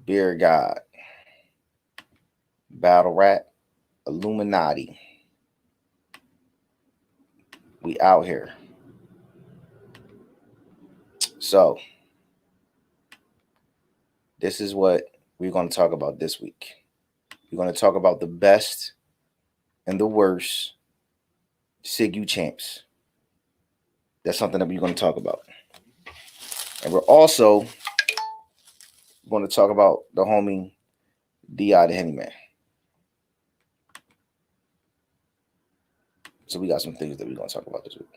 BeardGod, Battle Rap, Illuminati. We out here. So, this is what we're going to talk about this week. We're going to talk about the best and the worst SYIGU champs. That's something that we're going to talk about. And we're also going to talk about the homie D.I. the Henny Man. So we got some things that we're going to talk about this week.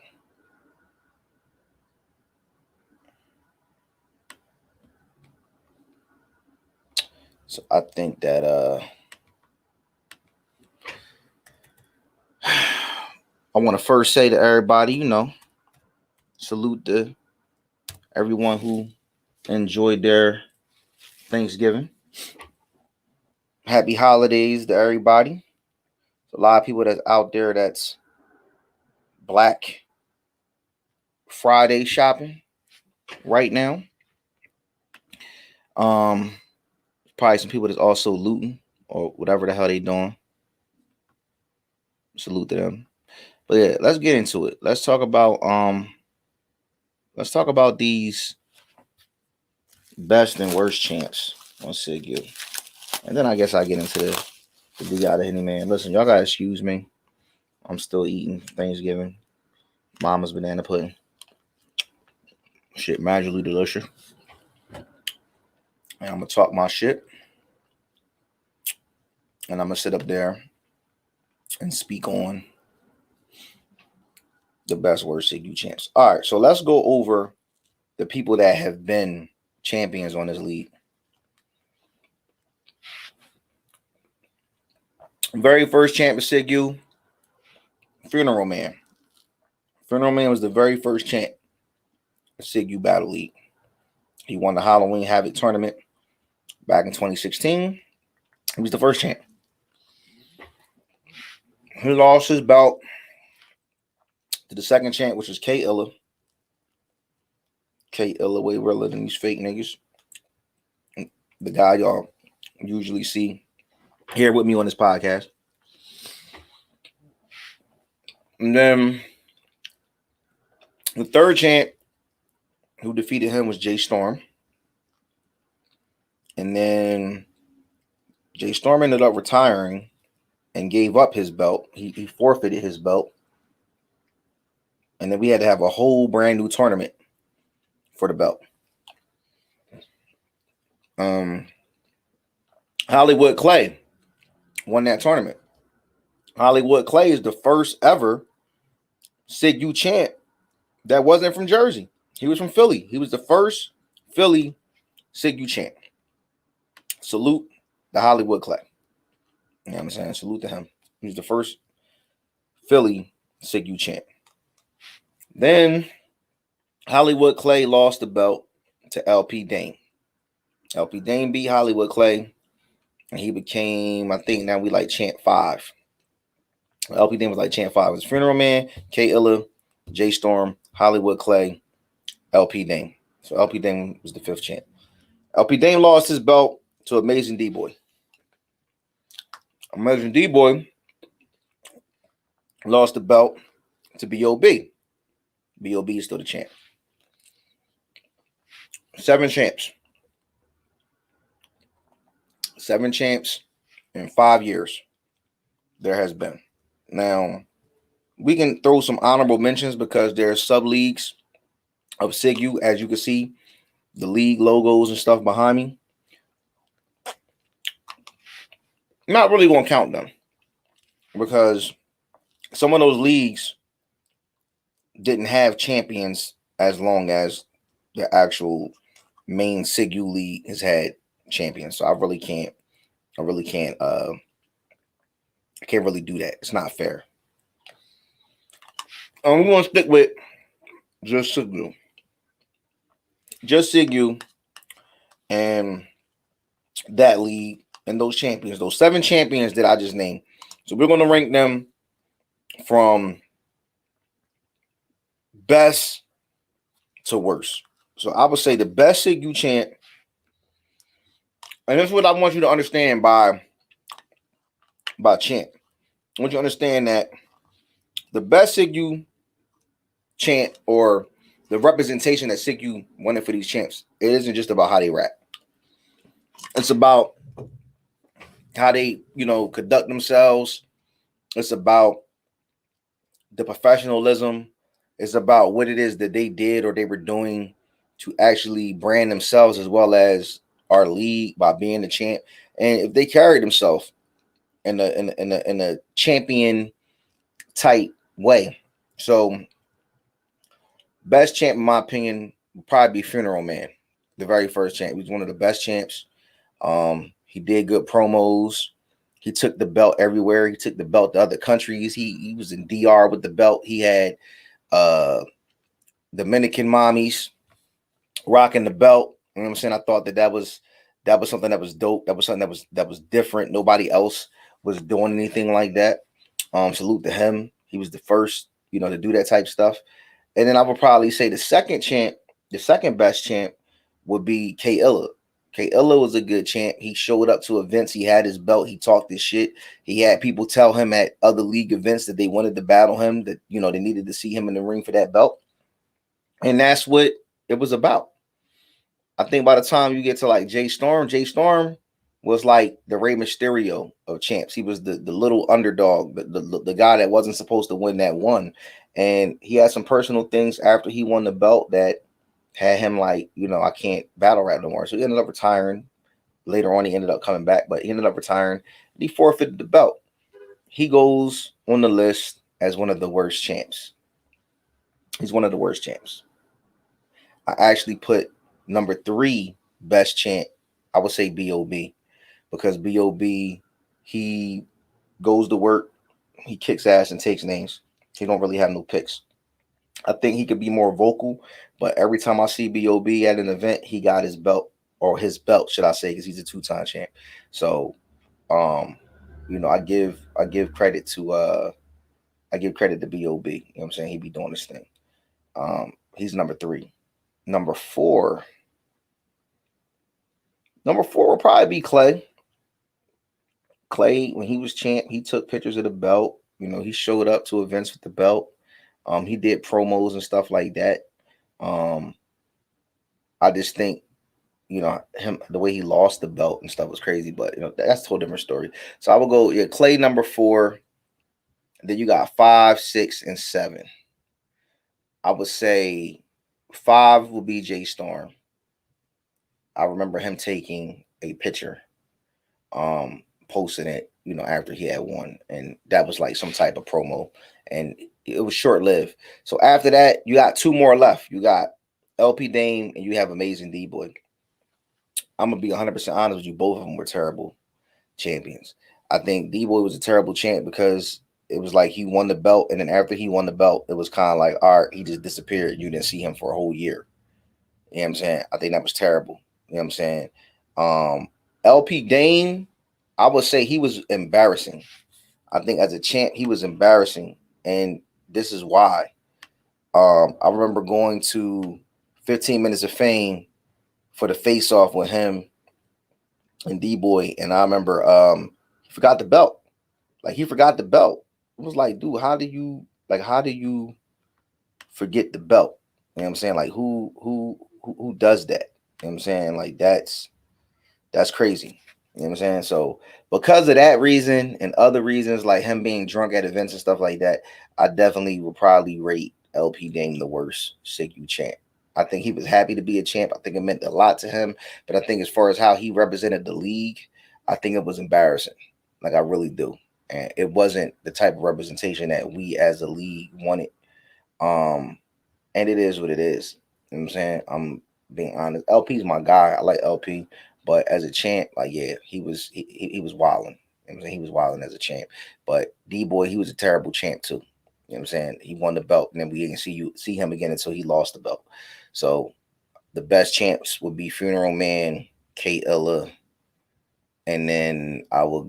So I think that I want to first say to everybody, salute to everyone who enjoyed their Thanksgiving. Happy holidays to everybody. A lot of people that's out there that's Black Friday shopping right now. Probably some people that's also looting or whatever the hell they doing. Salute to them. But yeah, let's get into it. Let's talk about these best and worst champs on SYIGU. And then I guess I get into the D.I. the Henny Man. Listen, y'all gotta excuse me. I'm still eating Thanksgiving. Mama's banana pudding. Shit, magically delicious. And I'm gonna talk my shit. And I'm gonna sit up there and speak on the best worst SYIGU champs. All right, so let's go over the people that have been champions on this league. Very first champ of SYIGU, Funeral Man. Funeral Man was the very first champ of SYIGU Battle League. He won the Halloween Havoc tournament back in 2016. He was the first champ. He lost his belt to the second champ, which was K Illa. K Illa way realer than these fake niggas. The guy y'all usually see here with me on this podcast. And then the third champ who defeated him was Jay Storm. And then Jay Storm ended up retiring and gave up his belt. He forfeited his belt. And then we had to have a whole brand new tournament for the belt. Hollywood Clay won that tournament. Hollywood Clay is the first ever SYIGU champ that wasn't from Jersey. He was from Philly. He was the first Philly SYIGU champ. Salute to Hollywood Clay. You know what I'm saying? Salute to him. He was the first Philly SYIGU champ. Then Hollywood Clay lost the belt to LP Dane. LP Dane beat Hollywood Clay, and he became, I think now we like champ 5. LP Dane was like champ 5. It was Funeral Man, K Illa, J Storm, Hollywood Clay, LP Dane. So LP Dane was the 5th champ. LP Dane lost his belt to Amazing D-Boy. Amazing D-Boy lost the belt to B.O.B. B.O.B. is still the champ. 7 champs. 7 champs in 5 years there has been. Now, we can throw some honorable mentions because there's sub-leagues of SYIGU, as you can see, the league logos and stuff behind me. I'm not really going to count them because some of those leagues didn't have champions as long as the actual main SYIGU league has had champions. So I can't really do that. It's not fair. We want to stick with just SYIGU. Just SYIGU and that league and those champions, those 7 champions that I just named. So we're going to rank them from best to worst. So I would say the best SYIGU champ And this is what I want you to understand by champ. I want you to understand that the best SYIGU chant or the representation that SYIGU wanted for these champs, it isn't just about how they rap. It's about how they, conduct themselves. It's about the professionalism. It's about what it is that they did or they were doing to actually brand themselves as well as our league by being the champ. And if they carried themselves in a champion type way. So best champ in my opinion would probably be Funeral Man, the very first champ. He was one of the best champs. He did good promos. He took the belt everywhere. He took the belt to other countries. He was in DR with the belt. He had Dominican mommies rocking the belt. You know what I'm saying? I thought that was something that was dope. That was something that was different. Nobody else was doing anything like that. Salute to him. He was the first, to do that type stuff. And then I would probably say the second best champ would be K Illa. K Illa was a good champ. He showed up to events. He had his belt. He talked his shit. He had people tell him at other league events that they wanted to battle him, that, they needed to see him in the ring for that belt. And that's what it was about. I think by the time you get to like Jay Storm was like the Rey Mysterio of champs. He was the little underdog, the guy that wasn't supposed to win that one. And he had some personal things after he won the belt that had him like, I can't battle rap no more. So he ended up retiring. Later on, he ended up coming back, but he ended up retiring. He forfeited the belt. He goes on the list as one of the worst champs. He's one of the worst champs. I actually put number 3 best champ, I would say B.O.B. Because B.O.B, he goes to work, he kicks ass and takes names. He don't really have no picks. I think he could be more vocal, but every time I see B.O.B at an event, he got his belt, or his belt, should I say, because he's a 2-time champ. So, I give credit to B.O.B. You know what I'm saying? He be doing this thing. He's number 3. Number 4 will probably be Clay. Clay, when he was champ, he took pictures of the belt. He showed up to events with the belt. He did promos and stuff like that. I just think, him, the way he lost the belt and stuff was crazy, but that's a whole different story. So I will go, Clay number 4. Then you got 5, 6, and 7. I would say 5 will be Jay Storm. I remember him taking a picture, posting it, after he had won, and that was like some type of promo, and it was short-lived. So after that, you got 2 more left. You got LP Dame and you have Amazing D-Boy. I'm gonna be 100% honest with you. Both of them were terrible champions. I think D-Boy was a terrible champ because it was like he won the belt, and then after he won the belt, it was kind of like, all right, he just disappeared. You didn't see him for a whole year. You know what I'm saying? I think that was terrible. You know what I'm saying? LP Dame, I would say he was embarrassing. I think as a champ, he was embarrassing. And this is why. I remember going to 15 Minutes of Fame for the face-off with him and D-Boy. And I remember he forgot the belt. Like, he forgot the belt. It was like, dude, how do you forget the belt? You know what I'm saying? Like, who does that? You know what I'm saying? Like, that's crazy. You know what I'm saying? So because of that reason and other reasons, like him being drunk at events and stuff like that, I definitely would probably rate LP Dame the worst SYIGU champ. I think he was happy to be a champ. I think it meant a lot to him. But I think as far as how he represented the league, I think it was embarrassing. Like, I really do. And it wasn't the type of representation that we as a league wanted. And it is what it is. You know what I'm saying? I'm being honest. LP's my guy. I like LP. But as a champ, like, yeah, he was wilding. You know what I'm saying? He was wilding as a champ. But D-Boy, he was a terrible champ too. You know what I'm saying? He won the belt, and then we didn't see him again until he lost the belt. So the best champs would be Funeral Man, K Illa, and then I would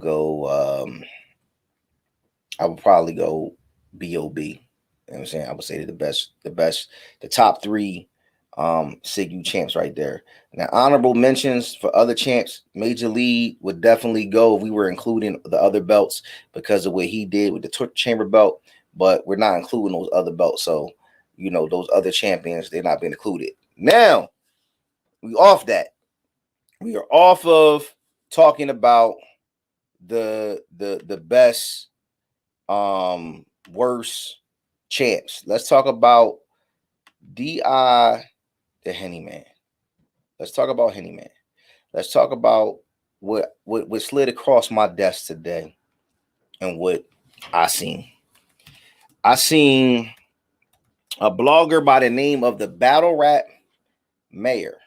probably go B.O.B. You know what I'm saying? I would say the top 3 SYIGU champs right there. Now, honorable mentions for other champs, Major League would definitely go if we were including the other belts because of what he did with the torture chamber belt, but we're not including those other belts. So, you know, those other champions, they're not being included. Now, we off that. We are off of talking about the best, worst champs. Let's talk about DI the Henny Man. Let's talk about Henny Man. Let's talk about what slid across my desk today and what I seen. I seen a blogger by the name of the Battle Rap Mayor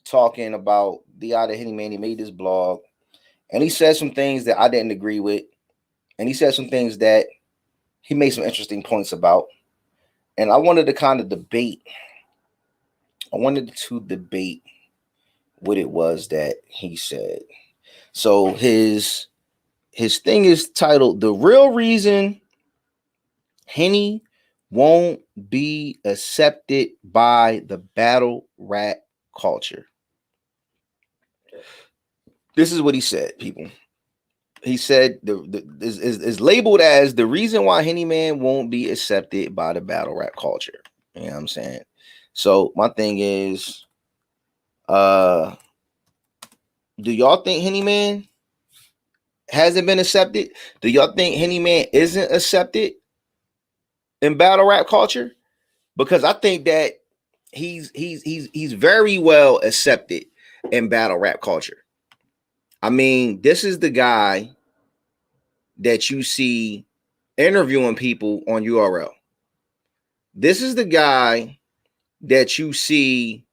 talking about DI the Henny Man. He made this blog and he said some things that I didn't agree with. And he said some things that he made some interesting points about. And I wanted to kind of debate. I wanted to debate what it was that he said. So his thing is titled "The Real Reason Henny Won't Be Accepted by the Battle Rap Culture." This is what he said, people. He said is labeled as the reason why Henny Man won't be accepted by the battle rap culture. You know what I'm saying? So my thing is, do y'all think Henny Man hasn't been accepted? Do y'all think Henny Man isn't accepted in battle rap culture? Because I think that he's very well accepted in battle rap culture. I mean, this is the guy that you see interviewing people on URL. This is the guy that you see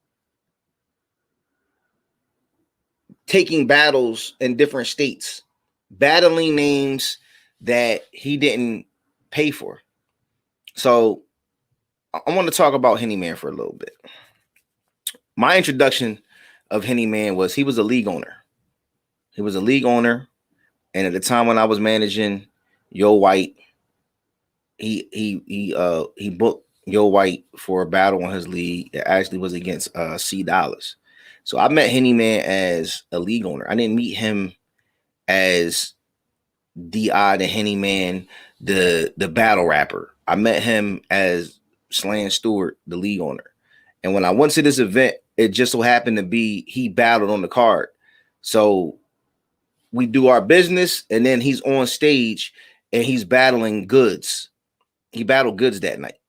taking battles in different states, battling names that he didn't pay for. So I want to talk about Henny Man for a little bit. My introduction of Henny Man was he was a league owner. He was a league owner, and at the time when I was managing Yo White, he booked Yo White for a battle on his league that actually was against C Dollars. So I met Henny Man as a league owner. I didn't meet him as DI the Henny Man, the battle rapper. I met him as Slan Stewart, the league owner. And when I went to this event, it just so happened to be he battled on the card. So we do our business, and then he's on stage and he's battling Goods. He battled Goods that night.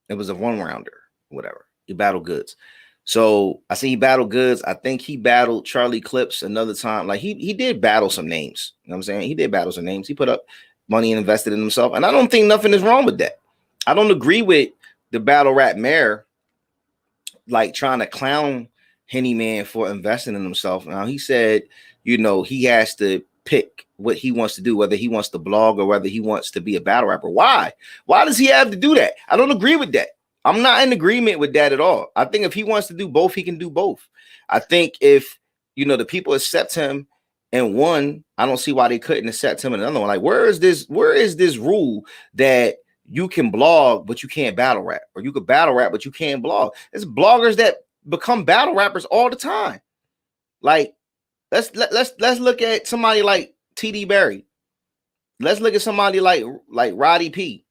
It was a one-rounder, whatever. He battled Goods. So I see he battled Goods. I think he battled Charlie Clips another time. Like he did battle some names. You know what I'm saying? He did battle some names. He put up money and invested in himself. And I don't think nothing is wrong with that. I don't agree with the battle rap mayor like trying to clown Henny Man for investing in himself. Now he said, you know, he has to pick what he wants to do, whether he wants to blog or whether he wants to be a battle rapper. Why? Why does he have to do that? I don't agree with that. I'm not in agreement with that at all. I think if he wants to do both, he can do both. I think if, you know, the people accept him in one, I don't see why they couldn't accept him in another one. Like, where is this rule that you can blog, but you can't battle rap, or you could battle rap, but you can't blog? There's bloggers that become battle rappers all the time. Like, let's look at somebody like TD Barry. Let's look at somebody like Roddy P.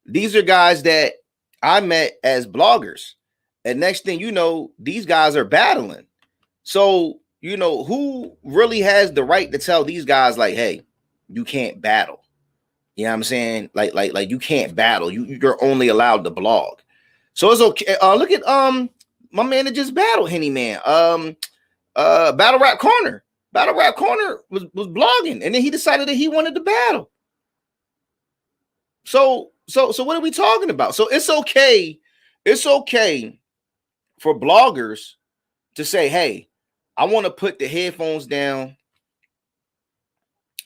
These are guys that I met as bloggers. And next thing you know, these guys are battling. So, you know, who really has the right to tell these guys like, hey, you can't battle? You know what I'm saying? Like you can't battle. You're only allowed to blog. So it's okay. Look at my man that just battled Henny Man. Battle Rap Corner. Battle Rap Corner was blogging, and then he decided that he wanted to battle. So what are we talking about? So it's okay for bloggers to say, hey, I want to put the headphones down.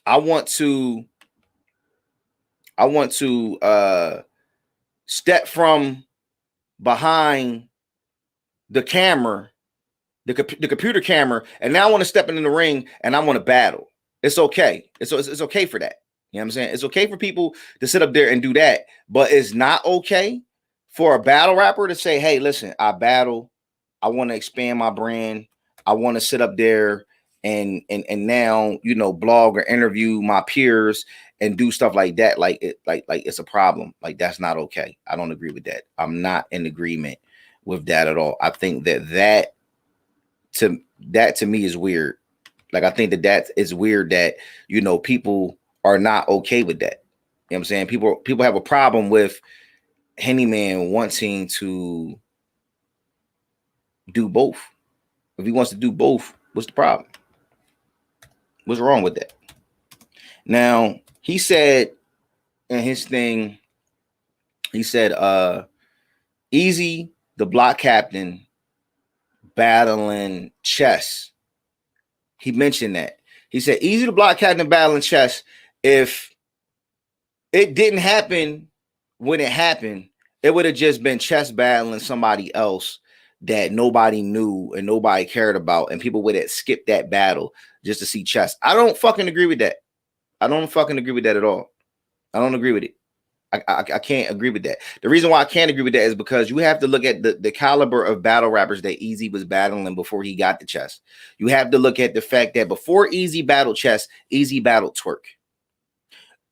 I want to step from behind the camera, the computer camera, and now I want to step in the ring and I want to battle. It's okay. It's okay for that. You know what I'm saying? It's okay for people to sit up there and do that, but it's not okay for a battle rapper to say, hey, listen, I battle, I want to expand my brand, I want to sit up there and now, you know, blog or interview my peers and do stuff like that, like it's a problem. Like, that's not okay. I don't agree with that. I'm not in agreement with that at all. I think that to me is weird. Like, I think that is weird that, you know, people are not okay with that. You know what I'm saying? People have a problem with Henny Man wanting to do both. If he wants to do both, what's the problem? What's wrong with that? Now, he said in his thing, he said, Easy, the block captain, battling chess. He mentioned that. He said, Easy, the block captain, battling chess. If it didn't happen when it happened, it would have just been chess battling somebody else that nobody knew and nobody cared about, and people would have skipped that battle just to see chess. I don't fucking agree with that. I don't fucking agree with that at all. I don't agree with it. I can't agree with that. The reason why I can't agree with that is because you have to look at the caliber of battle rappers that Easy was battling before he got the chess. You have to look at the fact that before Easy battled chess, Easy battled twerk.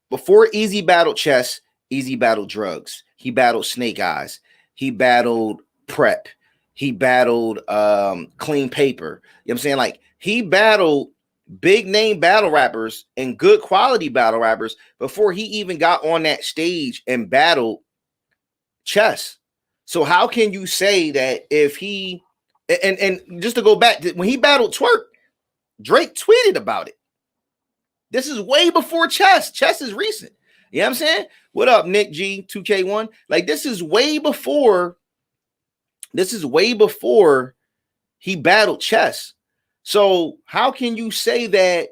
Before Easy battled chess, Easy battled drugs. He battled Snake Eyes. He battled Prep. He battled Clean Paper. You know what I'm saying? Like, he battled big name battle rappers and good quality battle rappers before he even got on that stage and battled chess. So how can you say that if he and just to go back, when he battled twerk, Drake tweeted about it. This is way before chess. Chess is recent. You know what I'm saying? What up, Nick G 2K1? Like, this is way before he battled chess. So how can you say that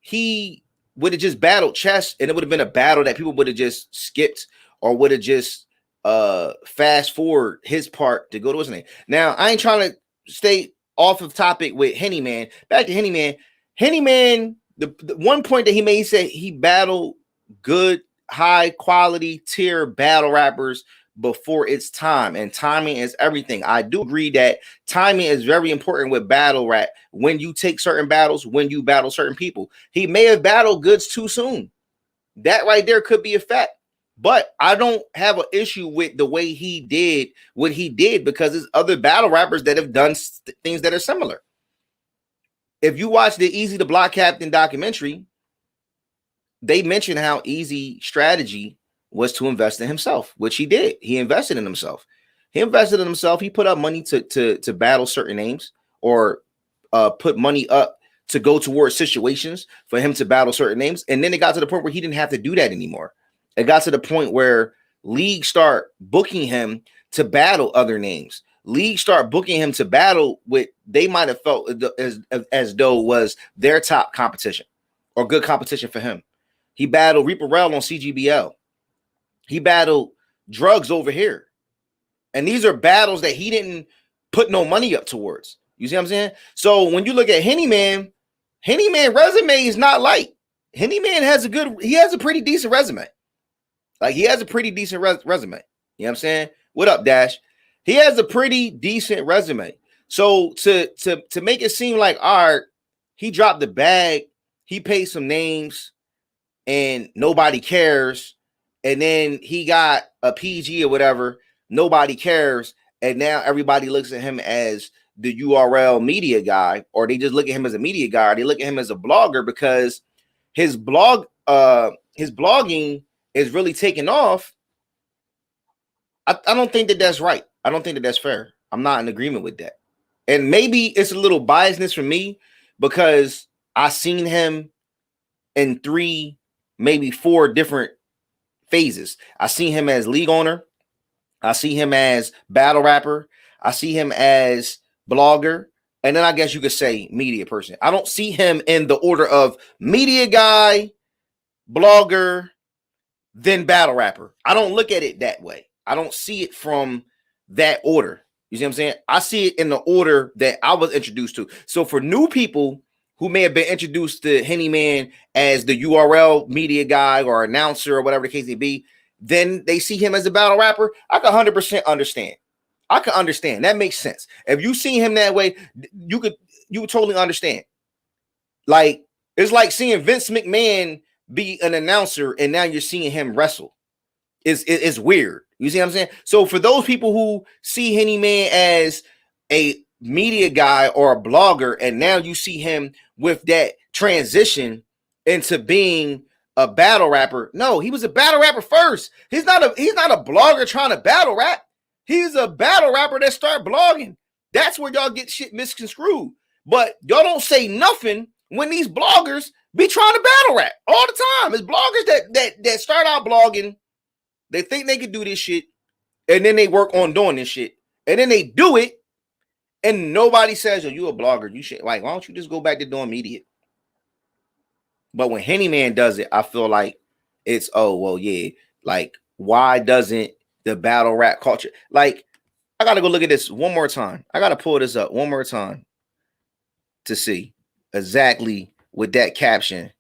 he would have just battled chess and it would have been a battle that people would have just skipped or would have just fast forward his part to go to his name? Now, I ain't trying to stay off of topic with Henny Man. Back to Henny Man. Henny Man, the one point that he made, he said he battled good, high quality tier battle rappers before it's time, and timing is everything. I do agree that timing is very important with battle rap. When you take certain battles, when you battle certain people, he may have battled goods too soon. That right there could be a fact. But I don't have an issue with the way he did what he did, because there's other battle rappers that have done things that are similar. If you watch the Easy the Block Captain documentary, they mentioned how Easy strategy was to invest in himself, which he did. He invested in himself. He put up money to battle certain names, or put money up to go towards situations for him to battle certain names. And then it got to the point where he didn't have to do that anymore. It got to the point where leagues start booking him to battle other names. Leagues start booking him to battle with, they might have felt as though was their top competition or good competition for him. He battled Reaper Rel on CGBL. He battled drugs over here. And these are battles that he didn't put no money up towards. You see what I'm saying? So when you look at Henny Man resume is not light. Henny Man has a pretty decent resume. Like, he has a pretty decent resume. You know what I'm saying? What up, Dash? He has a pretty decent resume. So to make it seem like, all right, he dropped the bag, he paid some names, and nobody cares, and then he got a PG or whatever, nobody cares, and now everybody looks at him as the URL media guy, or they just look at him as a media guy, or they look at him as a blogger because his blogging is really taking off. I don't think that that's right. I don't think that that's fair. I'm not in agreement with that. And maybe it's a little biasness for me because I seen him in 3, maybe 4 different phases. I see him as league owner. I see him as battle rapper. I see him as blogger. And then I guess you could say media person. I don't see him in the order of media guy, blogger, then battle rapper. I don't look at it that way. I don't see it from that order. You see what I'm saying? I see it in the order that I was introduced to. So for new people who may have been introduced to Henny Man as the URL media guy or announcer or whatever the case may be, then they see him as a battle rapper, I can 100% understand. I can understand. That makes sense. If you see him that way, you would totally understand. Like, it's like seeing Vince McMahon be an announcer and now you're seeing him wrestle. It's weird. You see what I'm saying? So for those people who see Henny Man as a media guy or a blogger, and now you see him with that transition into being a battle rapper. No, he was a battle rapper first. He's not a blogger trying to battle rap. He's a battle rapper that started blogging. That's where y'all get shit misconstrued. But y'all don't say nothing when these bloggers be trying to battle rap all the time. It's bloggers that start out blogging. They think they can do this shit, and then they work on doing this shit, and then they do it, and nobody says, "Oh, you a blogger? You should like. Why don't you just go back to doing media?" But when Henny Man does it, I feel like it's, oh well, yeah. Like, why doesn't the battle rap culture? Like, I gotta go look at this one more time. I gotta pull this up one more time to see exactly what that caption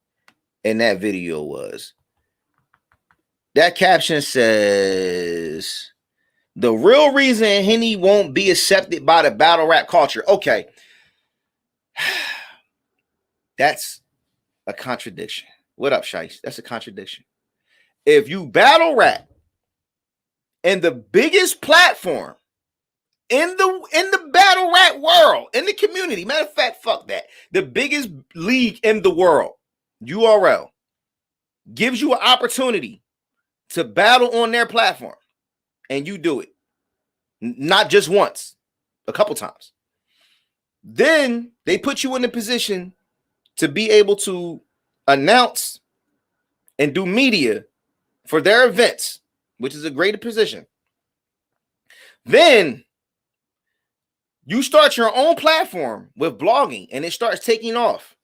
in that video was. That caption says, the real reason Henny won't be accepted by the battle rap culture. Okay. That's a contradiction. What up, Shice? That's a contradiction. If you battle rap and the biggest platform in the battle rap world, in the community, matter of fact, fuck that, the biggest league in the world, URL, gives you an opportunity to battle on their platform, and you do it, not just once, a couple times, then they put you in a position to be able to announce and do media for their events, which is a great position. Then you start your own platform with blogging, and it starts taking off,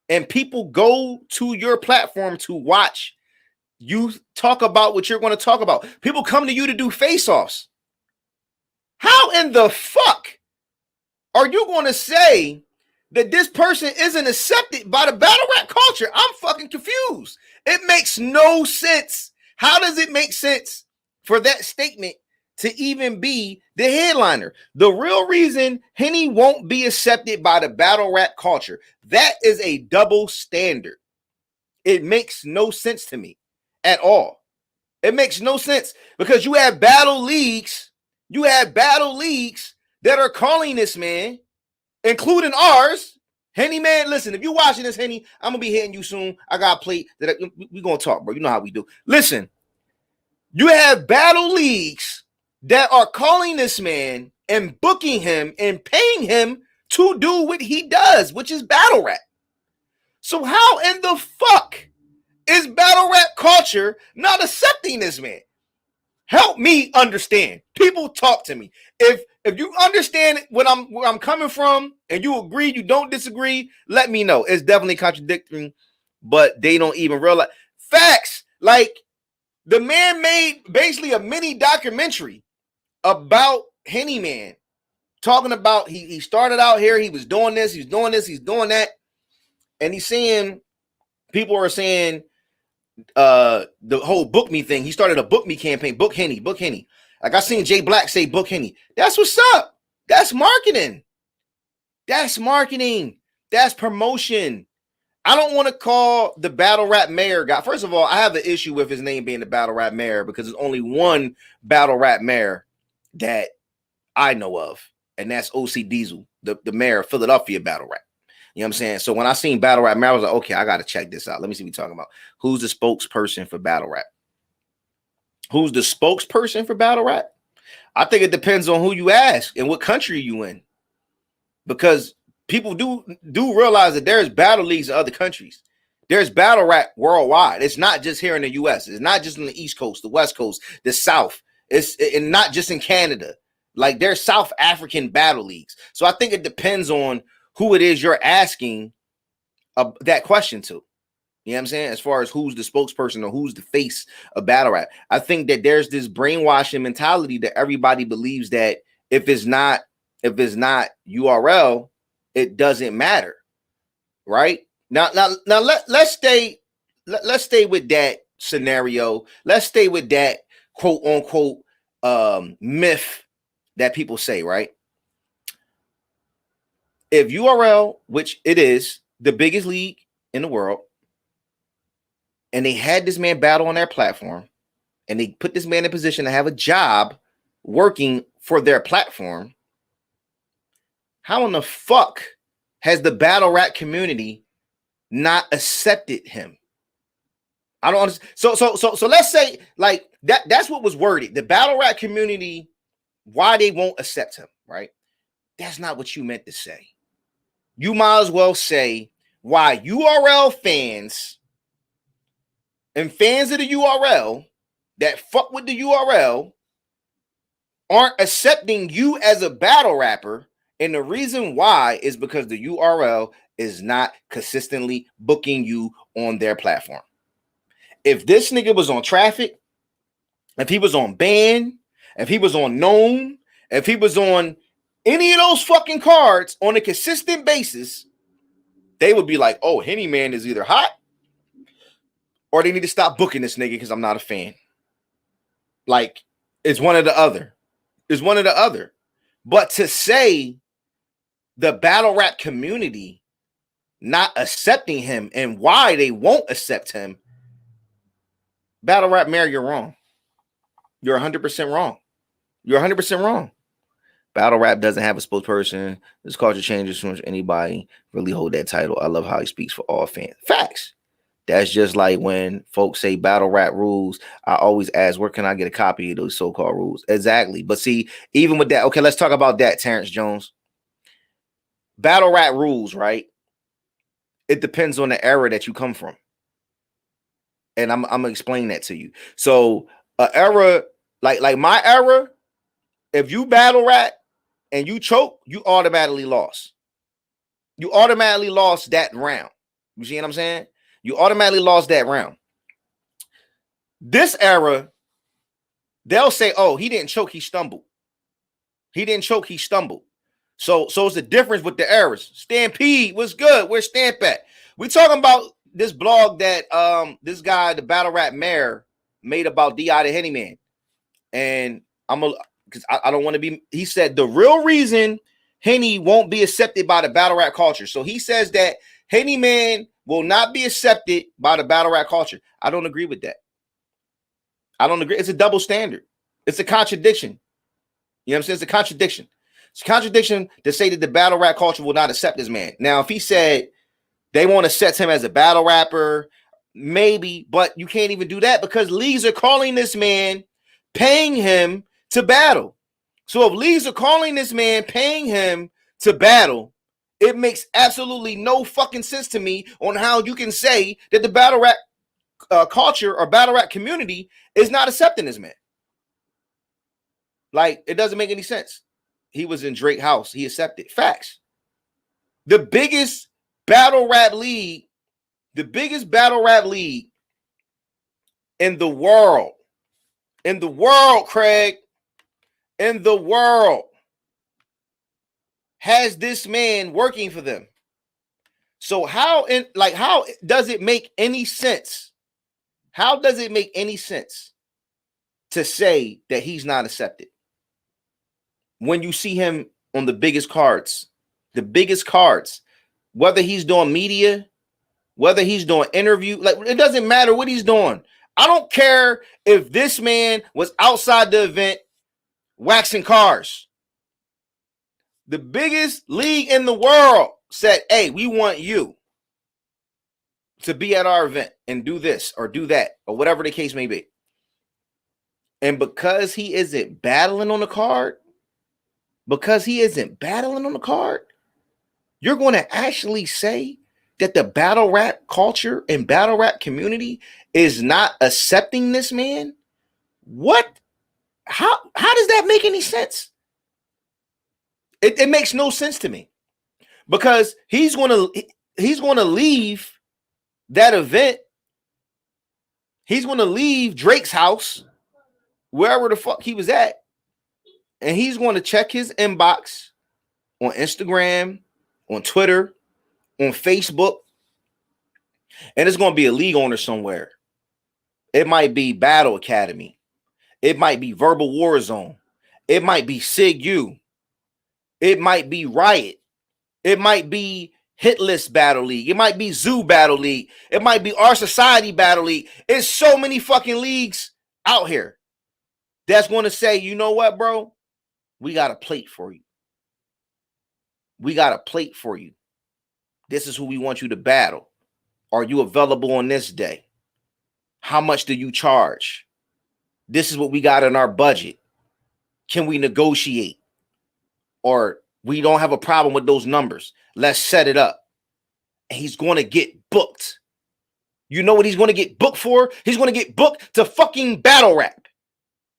and people go to your platform to watch you talk about what you're going to talk about. People come to you to do face-offs. How in the fuck are you going to say that this person isn't accepted by the battle rap culture? I'm fucking confused. It makes no sense. How does it make sense for that statement to even be the headliner? The real reason Henny won't be accepted by the battle rap culture, that is a double standard. It makes no sense to me at all. It makes no sense because you have battle leagues. You have battle leagues that are calling this man, including ours. Henny Man, listen, if you're watching this, Henny, I'm going to be hitting you soon. I got a plate that we're going to talk, bro. You know how we do. Listen, you have battle leagues that are calling this man and booking him and paying him to do what he does, which is battle rap. So how in the fuck is battle rap culture not accepting this man? Help me understand. People, talk to me. If you understand where I'm coming from and you agree, you don't disagree, let me know. It's definitely contradicting, but they don't even realize facts. Like, the man made basically a mini documentary about Henny Man, talking about he started out here, he was doing this, he's doing this, he's doing that, and he's saying, people are saying the whole book me thing. He started a book me campaign, book Henny. Like, I seen Jay Black say book Henny. That's what's up. That's marketing. That's marketing. That's promotion. I don't want to call the battle rap mayor guy. First of all, I have an issue with his name being the battle rap mayor because there's only one battle rap mayor that I know of, and that's OC Diesel, the mayor of Philadelphia battle rap. You know what I'm saying? So when I seen battle rap mayor, I was like, okay, I got to check this out. Let me see what we're talking about. Who's the spokesperson for battle rap? Who's the spokesperson for battle rap? I think it depends on who you ask and what country you in, because people do realize that there's battle leagues in other countries. There's battle rap worldwide. It's not just here in the U.S. It's not just in the East Coast, the West Coast, the South. It's and not just in Canada. Like, there's South African battle leagues. So I think it depends on who it is you're asking that question to. You know what I'm saying? As far as who's the spokesperson or who's the face of battle rap. I think that there's this brainwashing mentality that everybody believes that if it's not URL, it doesn't matter. Right? Now let's stay with that scenario. Let's stay with that quote unquote myth that people say, right? If URL, which it is the biggest league in the world, and they had this man battle on their platform, and they put this man in a position to have a job working for their platform, how in the fuck has the battle rap community not accepted him? I don't understand. So let's say like that's what was worded. The battle rap community, why they won't accept him, right? That's not what you meant to say. You might as well say why URL fans and fans of the URL that fuck with the URL aren't accepting you as a battle rapper. And the reason why is because the URL is not consistently booking you on their platform. If this nigga was on Traffic, if he was on Band, if he was on Known, if he was on any of those fucking cards on a consistent basis, they would be like, oh, Henny Man is either hot or they need to stop booking this nigga because I'm not a fan. Like, it's one or the other. It's one or the other. But to say the battle rap community not accepting him and why they won't accept him, battle rap mayor, you're wrong. You're 100% wrong. You're 100% wrong. Battle rap doesn't have a spokesperson. This culture changes as soon as anybody really hold that title. I love how he speaks for all fans. Facts. That's just like when folks say battle rap rules. I always ask, where can I get a copy of those so-called rules? Exactly. But see, even with that, okay, let's talk about that, Terrence Jones. Battle rap rules, right? It depends on the era that you come from. And I'm gonna explain that to you. So an era, like my era, if you battle rap and you choke, you automatically lost. You automatically lost that round. You see what I'm saying? You automatically lost that round. This era, they'll say, oh, he didn't choke, he stumbled. He didn't choke, he stumbled. So it's the difference with the eras. Stampede was good. Where's Stamp at? We talking about this blog that this guy, the battle rap mayor, made about D.I. the Henny Man. And because I don't want to be, he said the real reason Henny won't be accepted by the battle rap culture. So he says that Henny Man will not be accepted by the battle rap culture. I don't agree with that. I don't agree. It's a double standard. It's a contradiction. You know what I'm saying? It's a contradiction. It's a contradiction to say that the battle rap culture will not accept this man. Now, if he said they want to accept him as a battle rapper, maybe, but you can't even do that because leagues are calling this man, paying him to battle. So if leagues are calling this man, paying him to battle, it makes absolutely no fucking sense to me on how you can say that the battle rap culture or battle rap community is not accepting this man. Like, it doesn't make any sense. He was in Drake's house. He accepted. Facts. The biggest battle rap league in the world, Craig, in the world, has this man working for them. So how does it make any sense? How does it make any sense to say that he's not accepted when you see him on the biggest cards, whether he's doing media, whether he's doing interview, like it doesn't matter what he's doing. I don't care if this man was outside the event waxing cars. The biggest league in the world said, hey, we want you to be at our event and do this or do that or whatever the case may be. And because he isn't battling on the card, you're going to actually say that the battle rap culture and battle rap community is not accepting this man? What? How does that make any sense? It makes no sense to me because he's going to leave that event. He's going to leave Drake's house, wherever the fuck he was at, and he's going to check his inbox on Instagram, on Twitter, on Facebook, and it's going to be a league owner somewhere. It might be Battle Academy. It might be Verbal Warzone. It might be SYIGU. It might be Riot. It might be Hitless Battle League. It might be Zoo Battle League. It might be Our Society Battle League. It's so many fucking leagues out here that's going to say, you know what, bro? We got a plate for you. We got a plate for you. This is who we want you to battle. Are you available on this day? How much do you charge? This is what we got in our budget. Can we negotiate? Or we don't have a problem with those numbers. Let's set it up. And he's going to get booked. You know what he's going to get booked for? He's going to get booked to fucking battle rap,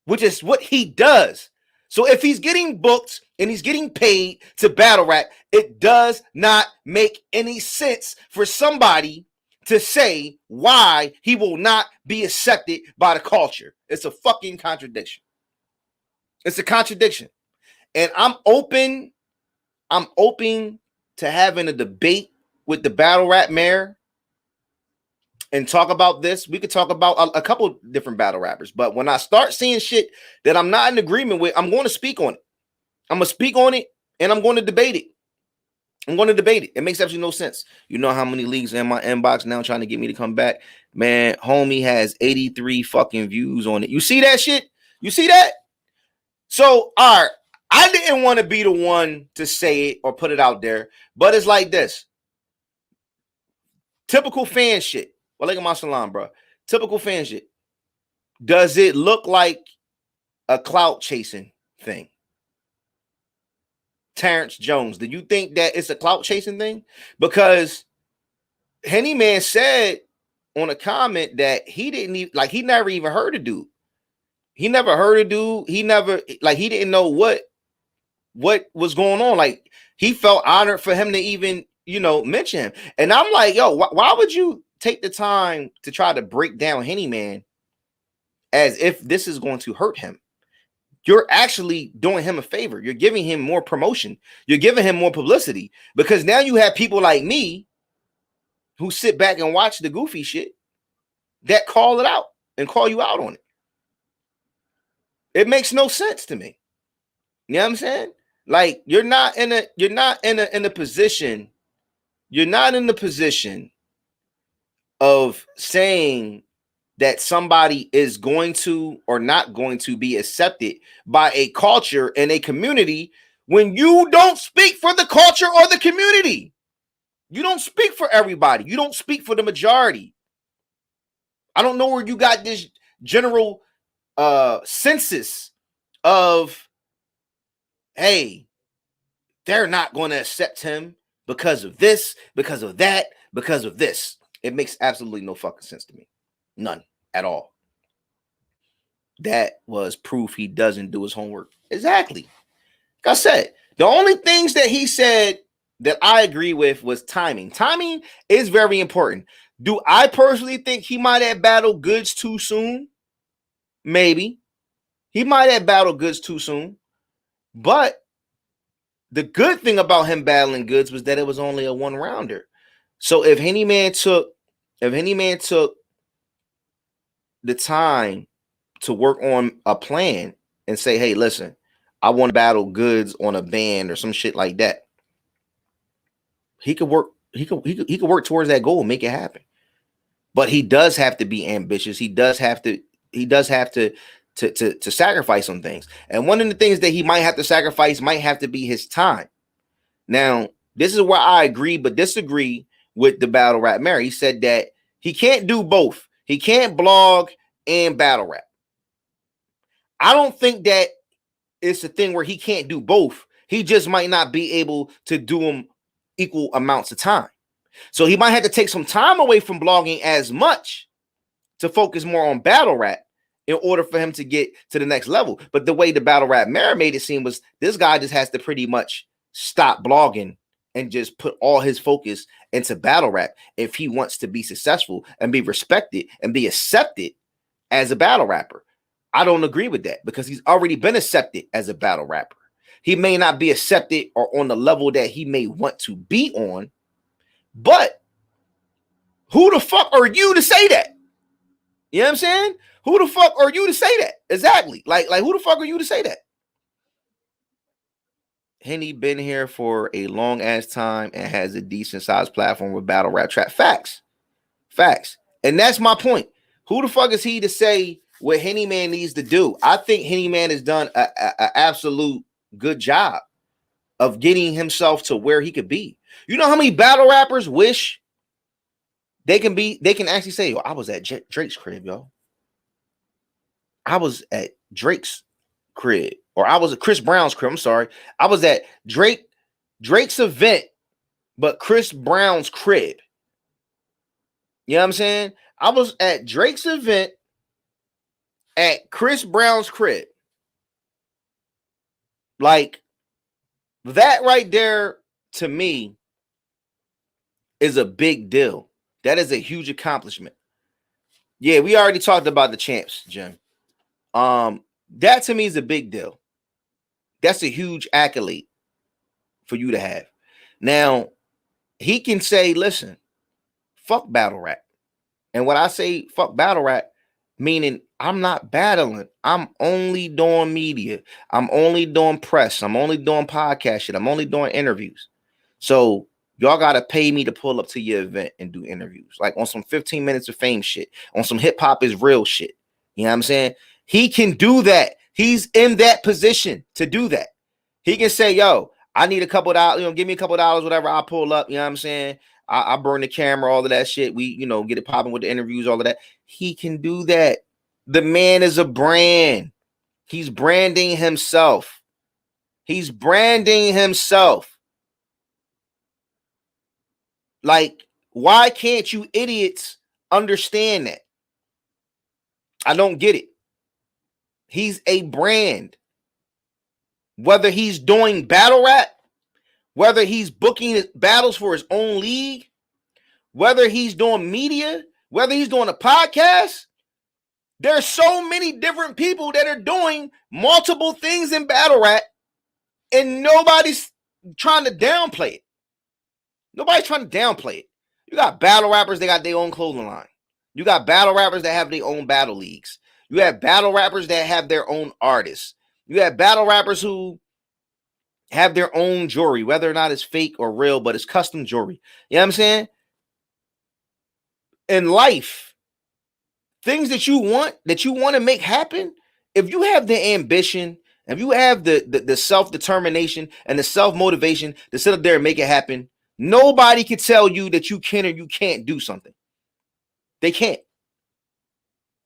which is what he does. So if he's getting booked and he's getting paid to battle rap, it does not make any sense for somebody to say why he will not be accepted by the culture. It's a fucking contradiction. It's a contradiction. And I'm open to having a debate with the battle rap mayor and talk about this. We could talk about a couple different battle rappers, but when I start seeing shit that I'm not in agreement with, I'm going to speak on it. I'm going to speak on it and I'm going to debate it. It makes absolutely no sense. You know how many leagues in my inbox now trying to get me to come back? Man, homie has 83 fucking views on it. You see that shit? You see that? So, all right, I didn't want to be the one to say it or put it out there, but it's like this. Typical fan shit. Well, look at my salon, bro. Typical fan shit. Does it look like a clout chasing thing? Terrence Jones, do you think that it's a clout chasing thing? Because Henny Man said on a comment that he didn't even, like, he never even heard a dude. He never heard a dude. He never, like, he didn't know what was going on. Like, he felt honored for him to even, you know, mention him. And I'm like, yo, why would you take the time to try to break down Henny Man as if this is going to hurt him? You're actually doing him a favor. You're giving him more promotion. You're giving him more publicity, because now you have people like me who sit back and watch the goofy shit that call it out and call you out on it. It makes no sense to me. You know what I'm saying? Like, you're not in a position of saying that somebody is going to or not going to be accepted by a culture and a community when you don't speak for the culture or the community. You don't speak for everybody. You don't speak for the majority. I don't know where you got this general census of, hey, they're not going to accept him because of this, because of that, because of this. It makes absolutely no fucking sense to me. None at all. That was proof he doesn't do his homework. Exactly. Like I said, the only things that he said that I agree with was timing. Timing is very important. Do I personally think he might have battled Goods too soon? Maybe. He might have battled Goods too soon. But the good thing about him battling Goods was that it was only a one-rounder. So if Henny Man took the time to work on a plan and say, hey, listen, I want to battle Goods on a band or some shit like that, he could work towards that goal and make it happen. But he does have to be ambitious. He does have to sacrifice some things. And one of the things that he might have to sacrifice might have to be his time. Now, this is where I agree but disagree with the battle rap mayor. He said that he can't do both. He can't blog and battle rap. I don't think that it's a thing where he can't do both. He just might not be able to do them equal amounts of time. So he might have to take some time away from blogging as much to focus more on battle rap in order for him to get to the next level. But the way the battle rap mayor made it seem was this guy just has to pretty much stop blogging and just put all his focus into battle rap if he wants to be successful and be respected and be accepted as a battle rapper. I don't agree with that because he's already been accepted as a battle rapper. He may not be accepted or on the level that he may want to be on, but who the fuck are you to say that? You know what I'm saying? Who the fuck are you to say that? Exactly. Like who the fuck are you to say that? Henny been here for a long ass time and has a decent sized platform with battle rap trap. Facts. Facts. And that's my point. Who the fuck is he to say what Henny Man needs to do? I think Henny Man has done a absolute good job of getting himself to where he could be. You know how many battle rappers wish they can actually say, yo, I was at Drake's crib, yo. I was at Drake's crib, or I was at Chris Brown's crib. I'm sorry. I was at Drake's event, but Chris Brown's crib. You know what I'm saying? I was at Drake's event at Chris Brown's crib. Like, that right there, to me, is a big deal. That is a huge accomplishment. Yeah, we already talked about the champs, Jim. That to me is a big deal. That's a huge accolade for you to have. Now, he can say, listen, fuck battle rap. And when I say fuck battle rap, meaning I'm not battling. I'm only doing media. I'm only doing press. I'm only doing podcast shit. I'm only doing interviews. So y'all got to pay me to pull up to your event and do interviews. Like on some 15 minutes of fame shit. On some hip hop is real shit. You know what I'm saying? He can do that. He's in that position to do that. He can say, yo, I need a couple of dollars, give me a couple of dollars, whatever. I'll pull up. You know what I'm saying? I burn the camera, all of that shit. We, get it popping with the interviews, all of that. He can do that. The man is a brand. He's branding himself. He's branding himself. Like, why can't you idiots understand that? I don't get it. He's a brand. Whether he's doing battle rap, whether he's booking battles for his own league, whether he's doing media, whether he's doing a podcast, there's so many different people that are doing multiple things in battle rap, and nobody's trying to downplay it. Nobody's trying to downplay it. You got battle rappers, they got their own clothing line. You got battle rappers that have their own battle leagues. You have battle rappers that have their own artists. You have battle rappers who have their own jewelry, whether or not it's fake or real, but it's custom jewelry. You know what I'm saying? In life, things that you want to make happen, if you have the ambition, if you have the self-determination and the self-motivation to sit up there and make it happen, nobody can tell you that you can or you can't do something. They can't.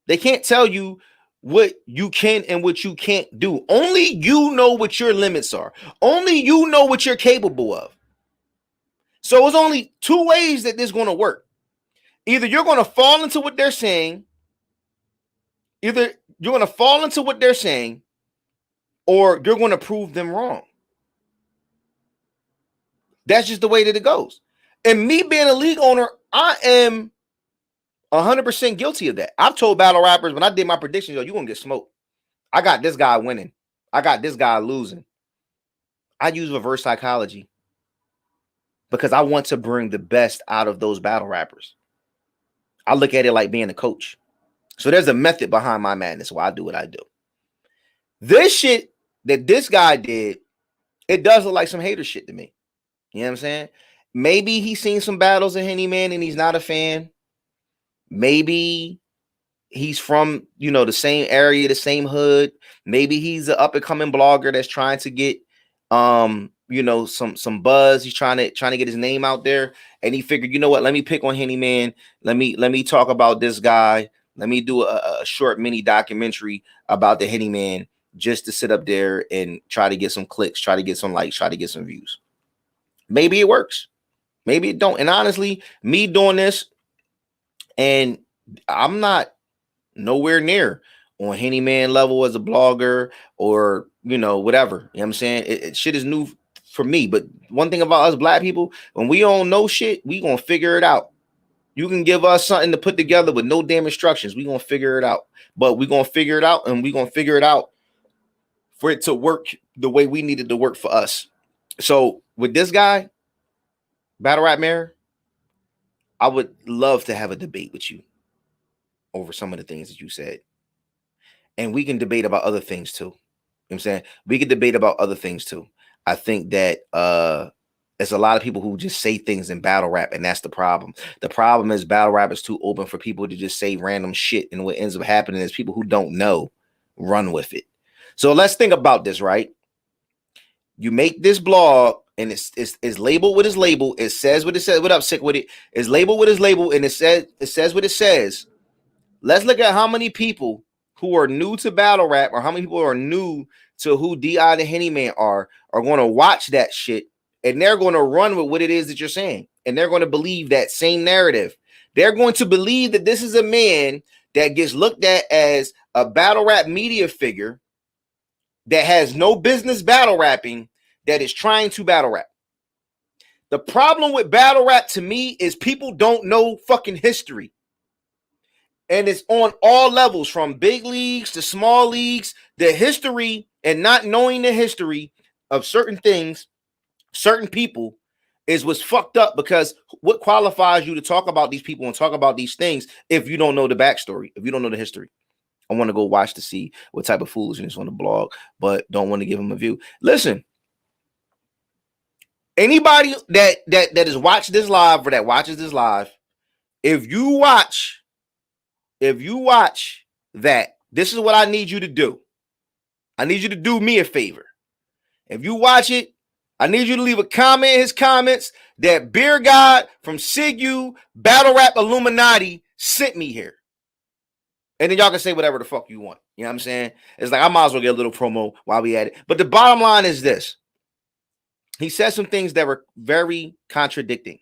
They can't tell you what you can and what you can't do. Only you know what your limits are. Only you know what you're capable of. So it's only two ways that this is going to work. Either you're going to fall into what they're saying, or you're going to prove them wrong. That's just the way that it goes. And me being a league owner, I am 100% guilty of that. I've told battle rappers when I did my predictions, yo, you're going to get smoked. I got this guy winning. I got this guy losing. I use reverse psychology because I want to bring the best out of those battle rappers. I look at it like being a coach. So there's a method behind my madness why I do what I do. This shit that this guy did, it does look like some hater shit to me. You know what I'm saying? Maybe he's seen some battles of Henny Man and he's not a fan. Maybe he's from, the same area, the same hood. Maybe he's an up and coming blogger that's trying to get, some buzz. He's trying to get his name out there. And he figured, you know what? Let me pick on Henny Man. Let me talk about this guy. Let me do a short mini documentary about the Henny Man just to sit up there and try to get some clicks, try to get some likes, try to get some views. Maybe it works. Maybe it don't. And honestly, me doing this, and I'm not nowhere near on Henny Man level as a blogger or, whatever. You know what I'm saying? It shit is new for me. But one thing about us black people, when we don't know shit, we gonna figure it out. You can give us something to put together with no damn instructions. We're going to figure it out. But we're going to figure it out, and we're going to figure it out for it to work the way we need it to work for us. So with this guy, Battle Rap Mayor, I would love to have a debate with you. over some of the things that you said. And we can debate about other things too. You know what I'm saying? We can debate about other things too. I think that there's a lot of people who just say things in battle rap, and that's the problem. The problem is battle rap is too open for people to just say random shit, and what ends up happening is people who don't know run with it. So let's think about this, right? You make this blog, and it's labeled with its label. It says what it says. What up, sick with it? It's labeled with its label, and it says what it says. Let's look at how many people who are new to battle rap, or how many people are new to who D.I. the Henny Man are going to watch that shit, and they're going to run with what it is that you're saying, and they're going to believe that same narrative. They're going to believe that this is a man that gets looked at as a battle rap media figure that has no business battle rapping, that is trying to battle rap. The problem with battle rap to me is people don't know fucking history. And it's on all levels, from big leagues to small leagues. The history, and not knowing the history of certain things, certain people, is what's fucked up, because what qualifies you to talk about these people and talk about these things if you don't know the backstory, if you don't know the history? I want to go watch to see what type of foolishness on the blog, but don't want to give them a view. Listen, anybody that has watched this live, or that watches this live, if you watch that, this is what I need you to do. I need you to do me a favor. If you watch it, I need you to leave a comment in his comments that BeardGod from SYIGU Battle Rap Illuminati sent me here. And then y'all can say whatever the fuck you want. You know what I'm saying? It's like, I might as well get a little promo while we at it. But the bottom line is this. He said some things that were very contradicting.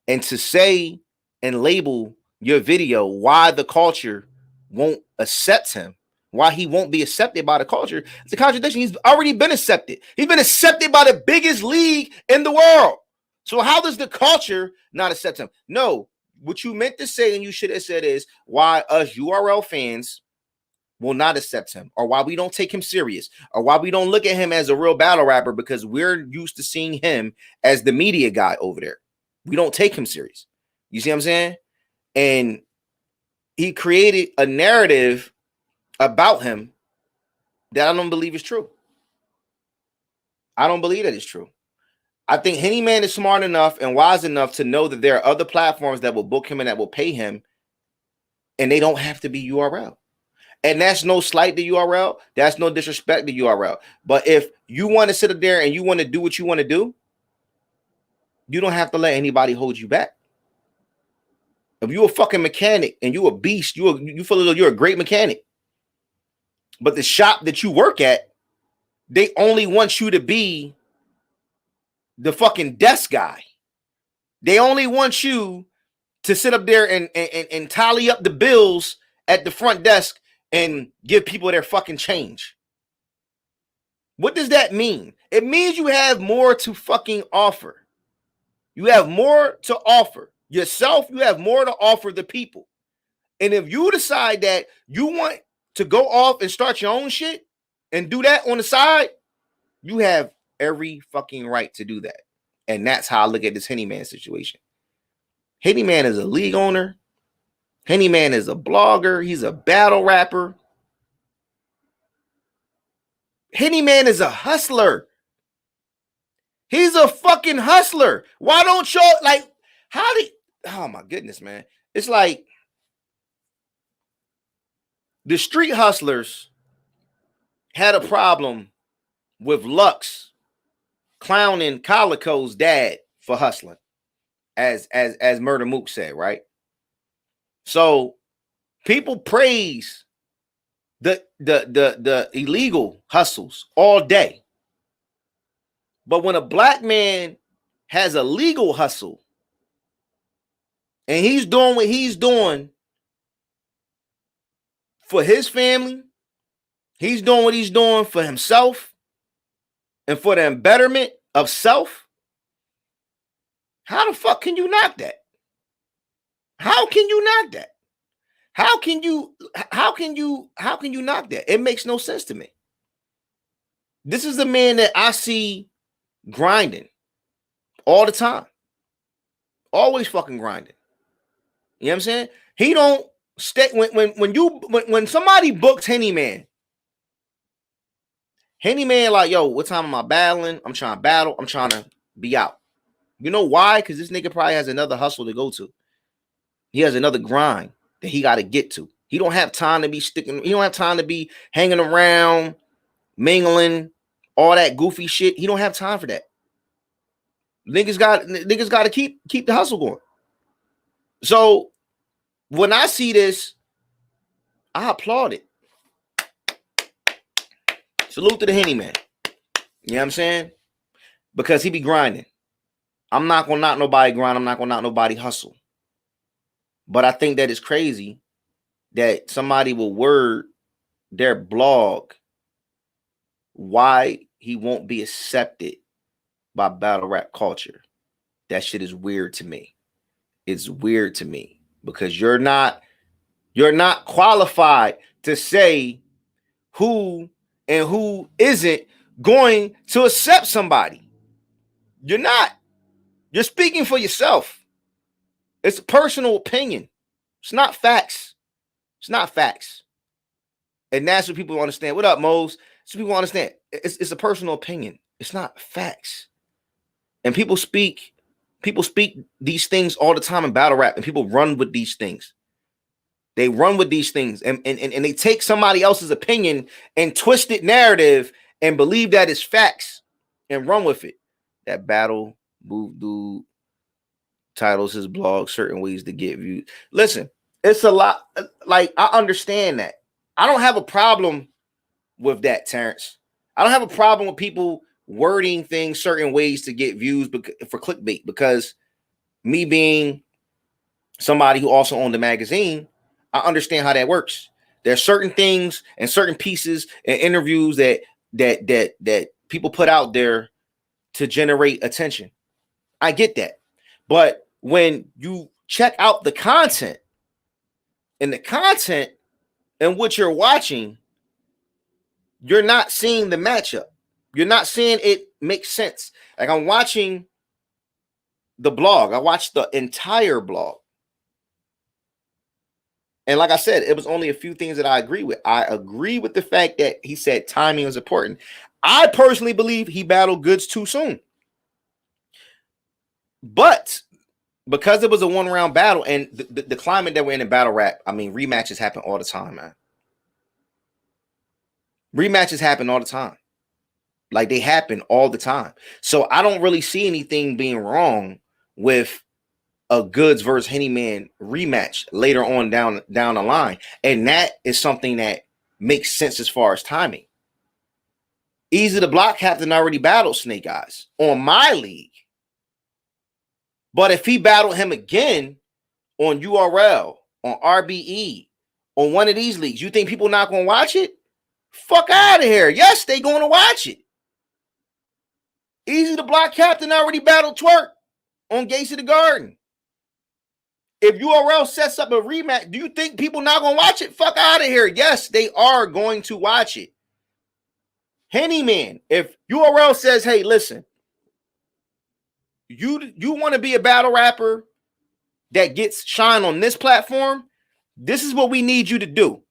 And to say and label your video why the culture won't accept him, why he won't be accepted by the culture, it's a contradiction. He's already been accepted. He's been accepted by the biggest league in the world. So how does the culture not accept him? No, what you meant to say, and you should have said, is why us URL fans will not accept him, or why we don't take him serious, or why we don't look at him as a real battle rapper, because we're used to seeing him as the media guy over there. We don't take him serious. You see what I'm saying? And he created a narrative about him that I don't believe is true. I don't believe that it's true. I think Henny Man is smart enough and wise enough to know that there are other platforms that will book him and that will pay him, and they don't have to be URL. And that's no slight to URL. That's no disrespect to URL. But if you want to sit up there and you want to do what you want to do, you don't have to let anybody hold you back. If you're a fucking mechanic and you're a beast, you feel as though you're a great mechanic, but the shop that you work at, they only want you to be the fucking desk guy. They only want you to sit up there and tally up the bills at the front desk and give people their fucking change. What does that mean? It means you have more to fucking offer. You have more to offer yourself. You have more to offer the people. And if you decide that you want to go off and start your own shit and do that on the side, you have every fucking right to do that. And that's how I look at this Henny Man situation. Henny Man is a league owner. Henny Man is a blogger. He's a battle rapper. Henny Man is a hustler. He's a fucking hustler. Why don't y'all, like, oh my goodness, man. It's like the street hustlers had a problem with Lux clowning Calico's dad for hustling, as Murder Mook said, right? So people praise the illegal hustles all day. But when a black man has a legal hustle and he's doing what he's doing for his family, he's doing what he's doing for himself and for the betterment of self, how the fuck can you knock that? How can you knock that? How can you knock that? It makes no sense to me. This is the man that I see grinding all the time. Always fucking grinding. You know what I'm saying? He don't When somebody books Henny Man like, yo, what time am I battling? I'm trying to battle. I'm trying to be out. You know why? Because this nigga probably has another hustle to go to. He has another grind that he got to get to. He don't have time to be sticking. He don't have time to be hanging around, mingling, all that goofy shit. He don't have time for that. Niggas got to keep the hustle going. So when I see this, I applaud it. Salute to the Henny Man. You know what I'm saying? Because he be grinding. I'm not gonna knock nobody grind. I'm not gonna knock nobody hustle. But I think that it's crazy that somebody will word their blog why he won't be accepted by battle rap culture. That shit is weird to me. It's weird to me because you're not qualified to say who and who isn't going to accept somebody. You're not. You're speaking for yourself. It's a personal opinion. It's not facts. It's not facts. And that's what people understand. What up, Mose? So people understand. It's a personal opinion. It's not facts. And people speak these things all the time in battle rap, and people run with these things. They run with these things and they take somebody else's opinion and twist it narrative and believe that it's facts and run with it. That battle move dude titles his blog certain ways to get views. Listen, it's a lot. Like, I understand that. I don't have a problem with that, Terrence. I don't have a problem with people wording things certain ways to get views for clickbait, because me being somebody who also owned a magazine, I understand how that works. There's certain things and certain pieces and interviews that people put out there to generate attention. I get that. But when you check out the content and what you're watching, you're not seeing the matchup. You're not seeing it make sense. Like, I'm watching the blog. I watched the entire blog. And like I said, it was only a few things that I agree with. I agree with the fact that he said timing was important. I personally believe he battled Goods too soon. But because it was a one-round battle, and the climate that we're in battle rap, I mean, rematches happen all the time, man. Rematches happen all the time. Like, they happen all the time. So I don't really see anything being wrong with a Goods versus Henny Man rematch later on down the line. And that is something that makes sense as far as timing. Easy to Block Captain already battled Snake Eyes on my league. But if he battled him again on URL, on RBE, on one of these leagues, you think people not going to watch it? Fuck out of here. Yes, they going to watch it. Easy to Block Captain already battled Twerk on Gates of the Garden. If URL sets up a rematch, do you think people not going to watch it? Fuck out of here. Yes, they are going to watch it. Henny Man, if URL says, hey, listen, you want to be a battle rapper that gets shine on this platform, this is what we need you to do.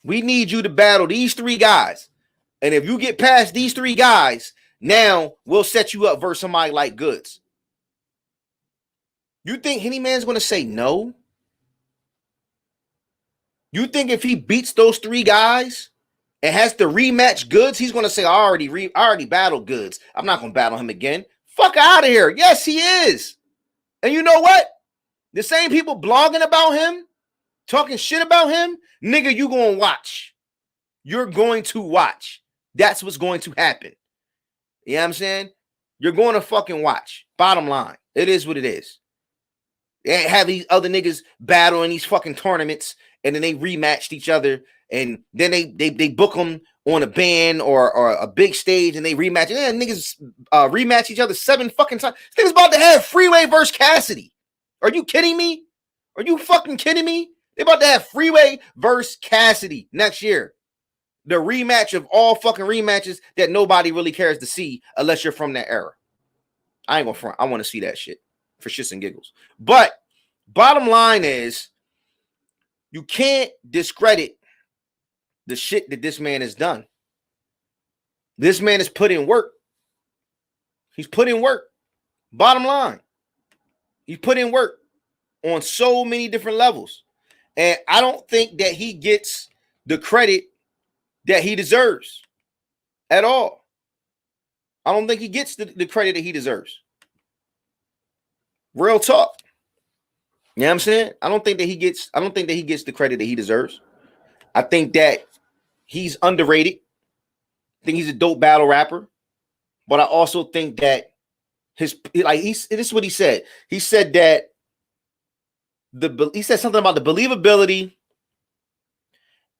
We need you to battle these three guys. And if you get past these three guys, now we'll set you up versus somebody like Goods. You think Henny Man's going to say no? You think if he beats those three guys and has to rematch Goods, he's going to say, I already battled Goods. I'm not going to battle him again. Fuck out of here. Yes, he is. And you know what? The same people blogging about him, talking shit about him, nigga, you going to watch. You're going to watch. That's what's going to happen. You know what I'm saying? You're going to fucking watch. Bottom line. It is what it is. They have these other niggas battle in these fucking tournaments, and then they rematched each other, and then they book them on a band or a big stage, and they rematch. Yeah, niggas rematch each other 7 fucking times. This nigga's about to have Freeway versus Cassidy. Are you kidding me? Are you fucking kidding me? They about to have Freeway versus Cassidy next year. The rematch of all fucking rematches that nobody really cares to see unless you're from that era. I ain't gonna front. I want to see that shit for shits and giggles. But bottom line is, You can't discredit the shit that this man has done. This man has put in work. He's put in work. Bottom line, he put in work on so many different levels. And I don't think that he gets the credit that he deserves at all. I don't think he gets the credit that he deserves. Real talk. You know what I'm saying? I don't think that he gets the credit that he deserves. I think that he's underrated. I think he's a dope battle rapper. But I also think that this is what he said. He said that he said something about the believability,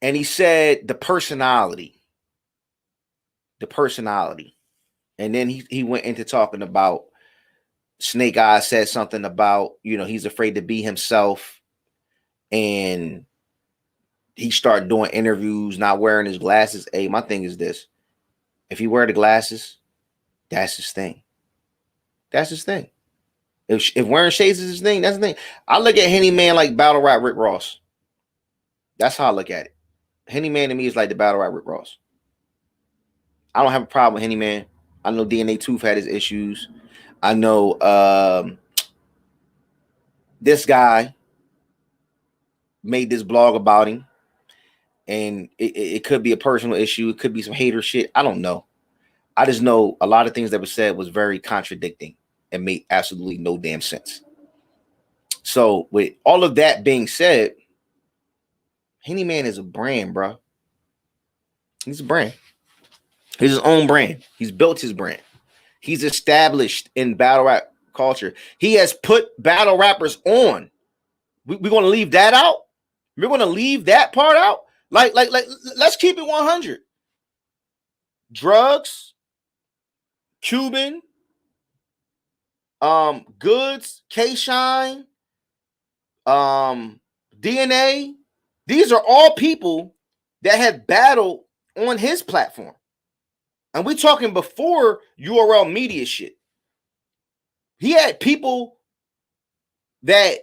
and he said the personality. The personality. And then he went into talking about Snake Eyes said something about, he's afraid to be himself. And he started doing interviews, not wearing his glasses. Hey, my thing is this. If he wear the glasses, that's his thing. That's his thing. If wearing shades is his thing, that's the thing. I look at Henny Man like battle rap Rick Ross. That's how I look at it. Henny Man to me is like the battle rap Rick Ross. I don't have a problem with Henny Man. I know DNA Tooth had his issues. I know this guy made this blog about him, and it could be a personal issue. It could be some hater shit. I don't know. I just know a lot of things that were said was very contradicting and made absolutely no damn sense. So with all of that being said, Henny Man is a brand, bro. He's a brand. He's his own brand. He's built his brand. He's established in battle rap culture. He has put battle rappers on. We're going to leave that out. We're going to leave that part out. Like, let's keep it 100. Drugs, Cuban, Goods, K-Shine, DNA. These are all people that have battled on his platform. And we're talking before URL media shit. He had people that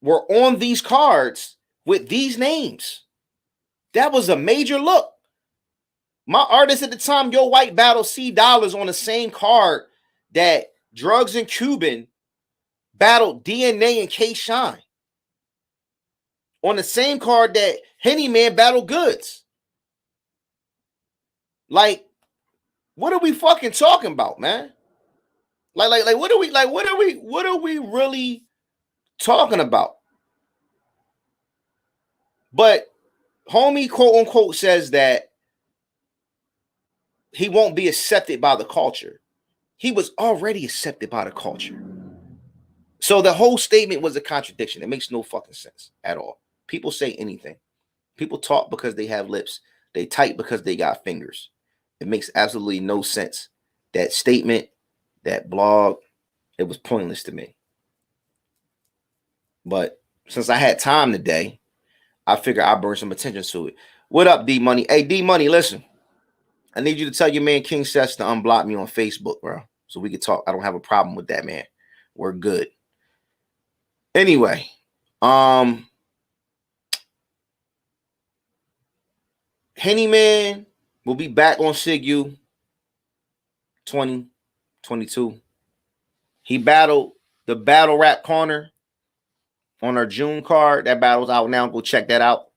were on these cards with these names. That was a major look. My artist at the time, Yo White battled C Dollars on the same card that Drugs and Cuban battled DNA and K-Shine. On the same card that Henny Man battled Goods. Like, what are we fucking talking about, man? Like what are we really talking about? But homie, quote unquote, says that he won't be accepted by the culture. He was already accepted by the culture. So the whole statement was a contradiction. It makes no fucking sense at all. People say anything. People talk because they have lips. They type because they got fingers. It makes absolutely no sense. That statement, that blog, it was pointless to me. But since I had time today, I figured I'd bring some attention to it. What up, D Money? Hey, D Money, listen. I need you to tell your man King Sets to unblock me on Facebook, bro, so we can talk. I don't have a problem with that, man. We're good. Anyway, Henny Man will be back on SYIGU 2022. He battled the Battle Rap Corner on our June card. That battle's out now. Go check that out.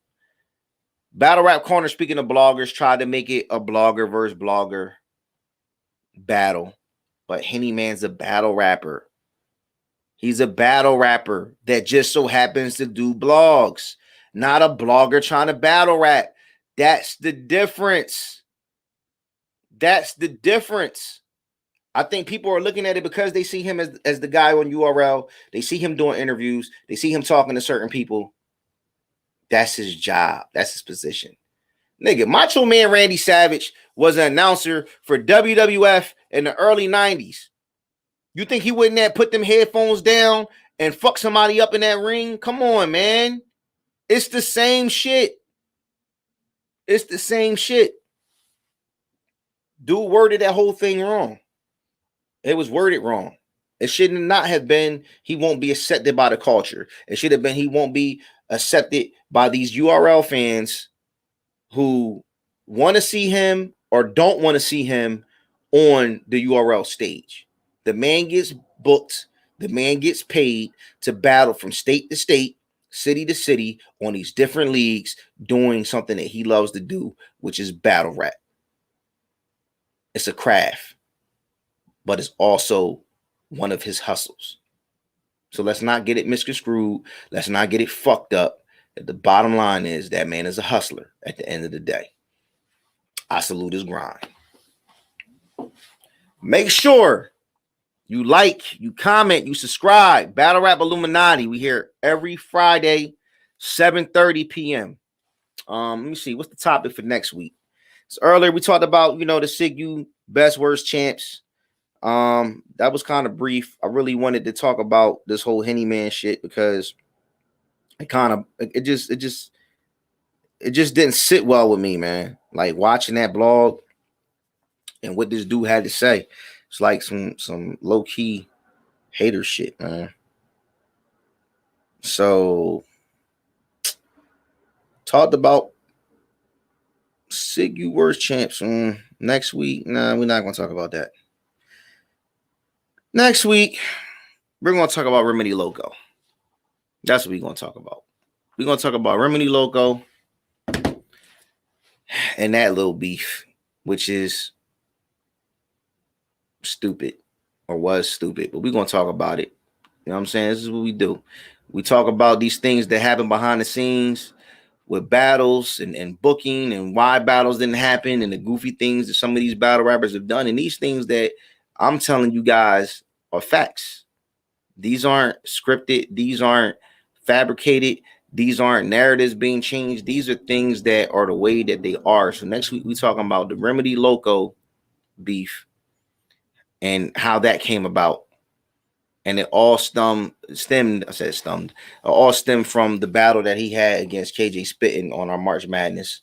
Battle Rap Corner, speaking of bloggers, tried to make it a blogger versus blogger battle. But Henny Man's a battle rapper. He's a battle rapper that just so happens to do blogs. Not a blogger trying to battle rap. That's the difference. That's the difference. I think people are looking at it because they see him as the guy on URL. They see him doing interviews. They see him talking to certain people. That's his job. That's his position. Nigga, Macho Man Randy Savage was an announcer for WWF in the early 90s. You think he wouldn't have put them headphones down and fuck somebody up in that ring? Come on, man. It's the same shit. It's the same shit. Dude worded that whole thing wrong. It was worded wrong. It should not have been he won't be accepted by the culture. It should have been he won't be accepted by these URL fans who want to see him or don't want to see him on the URL stage. The man gets booked. The man gets paid to battle from state to state, city to city on these different leagues, doing something that he loves to do, which is battle rap. It's a craft, but it's also one of his hustles. So let's not get it misconstrued. Let's not get it fucked up. The bottom line is that man is a hustler at the end of the day. I salute his grind. Make sure you like, you comment, you subscribe. Battle Rap Illuminati. We here every Friday, 7:30 p.m. Let me see. What's the topic for next week? So earlier we talked about, the SYIGU Best Worst Champs. That was kind of brief. I really wanted to talk about this whole Henny man shit because it just didn't sit well with me, man. Like watching that blog and what this dude had to say. It's like some low-key hater shit, man. So talked about SYIGU Worst Champs next week. Nah, we're not gonna talk about that. Next week, we're gonna talk about Remedy Loco. That's what we're gonna talk about. We're gonna talk about Remedy Loco and that little beef, which is stupid or was stupid, but we're gonna talk about it. You know what I'm saying? This is what we do. We talk about these things that happen behind the scenes with battles and booking and why battles didn't happen and the goofy things that some of these battle rappers have done. And these things that I'm telling you guys are facts. These aren't scripted. These aren't fabricated. These aren't narratives being changed. These are things that are the way that they are. So next week, we're talking about the Remedy Loco beef and how that came about. And it all stemmed from the battle that he had against KJ Spittin on our March Madness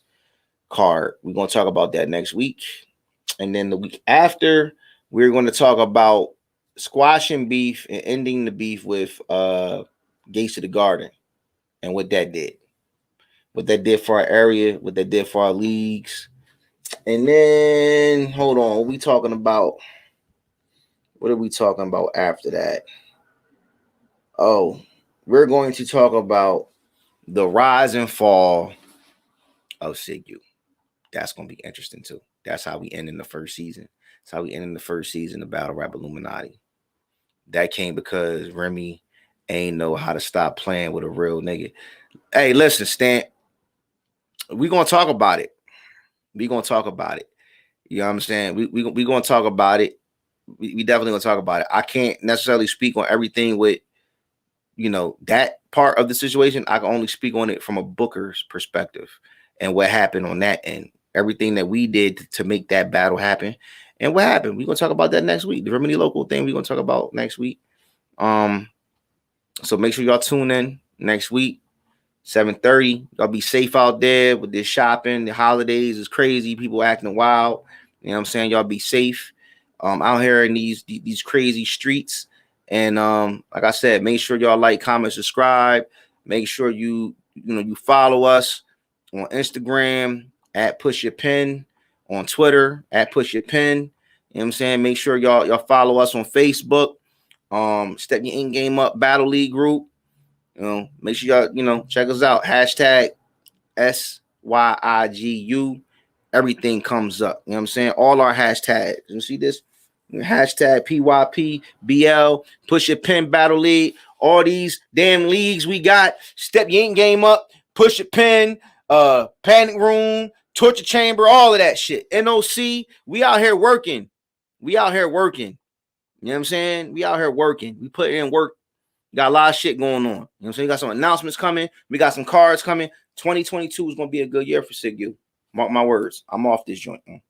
card. We're going to talk about that next week. And then the week after, we're going to talk about squashing beef and ending the beef with Gates of the Garden and what that did. What that did for our area, what that did for our leagues. And then, hold on, what are we talking about? What are we talking about after that? Oh, we're going to talk about the rise and fall of SYIGU. That's going to be interesting too. That's how we end in the first season. That's how we end in the first season of Battle Rap Illuminati. That came because Remy ain't know how to stop playing with a real nigga. Hey, listen, Stan. We're going to talk about it. We're going to talk about it. You know what I'm saying? We're going to talk about it. We definitely going to talk about it. I can't necessarily speak on everything with, that part of the situation. I can only speak on it from a booker's perspective and what happened on that end. Everything that we did to make that battle happen. And what happened? We're going to talk about that next week. The Remedy Local thing we're going to talk about next week. So make sure y'all tune in next week, 7:30. Y'all be safe out there with this shopping. The holidays is crazy. People acting wild. You know what I'm saying? Y'all be safe out here in these crazy streets. And like I said, make sure y'all like, comment, subscribe. Make sure you follow us on Instagram at Push Your Pin, on Twitter at Push Your Pin. You know what I'm saying? Make sure y'all follow us on Facebook. Step Your In Game Up Battle League group. Make sure y'all check us out. Hashtag SYIGU. Everything comes up. You know what I'm saying? All our hashtags. You see this? Hashtag PYPBL, Push Your Pin Battle League. All these damn leagues we got. Step Your In Game Up, Push Your Pin, Panic Room, Torture Chamber, all of that shit. NOC, we out here working. You know what I'm saying? We out here working. We put in work. Got a lot of shit going on. You know what I'm saying? We got some announcements coming. We got some cards coming. 2022 is going to be a good year for SYIGU. Mark my words. I'm off this joint, man.